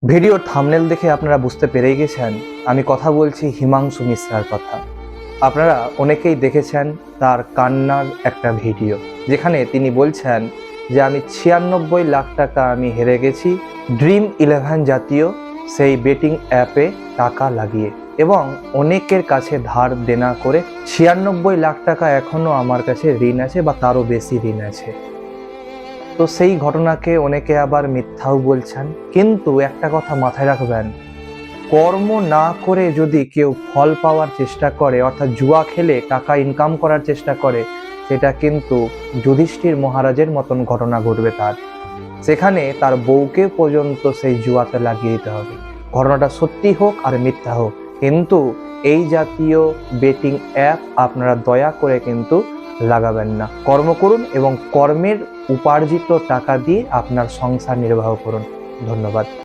ভিডিওর থাম্বনেল দেখে আপনারা বুঝতে পেরেই গেছেন আমি কথা বলছি হিমাংশু মিশ্রার কথা। আপনারা অনেকেই দেখেছেন তার কান্নার একটা ভিডিও, যেখানে তিনি বলছেন যে আমি 96 লাখ টাকা আমি হেরে গেছি Dream11 জাতীয় সেই বেটিং অ্যাপে টাকা লাগিয়ে, এবং অনেকের কাছে ধার দেনা করে 96 লাখ টাকা এখনও আমার কাছে ঋণ আছে বা তারও বেশি ঋণ আছে। তো সেই ঘটনাকে অনেকে আবার মিথ্যাও বলছেন, কিন্তু একটা কথা মাথায় রাখবেন, কর্ম না করে যদি কেউ ফল পাওয়ার চেষ্টা করে, অর্থাৎ জুয়া খেলে টাকা ইনকাম করার চেষ্টা করে, সেটা কিন্তু যুধিষ্ঠির মহারাজের মতন ঘটনা ঘটবে তার। সেখানে তার বউকে পর্যন্ত সেই জুয়াতে লাগিয়ে দিতে হবে, ঘটনাটা সত্যি হোক আর মিথ্যা হোক। কিন্তু এই জাতীয় বেটিং অ্যাপ আপনারা দয়া করে কিন্তু লাগাবেন না। কর্ম করুন এবং কর্মের উপার্জিত টাকা দিয়ে আপনার সংসার নির্বাহ করুন। ধন্যবাদ।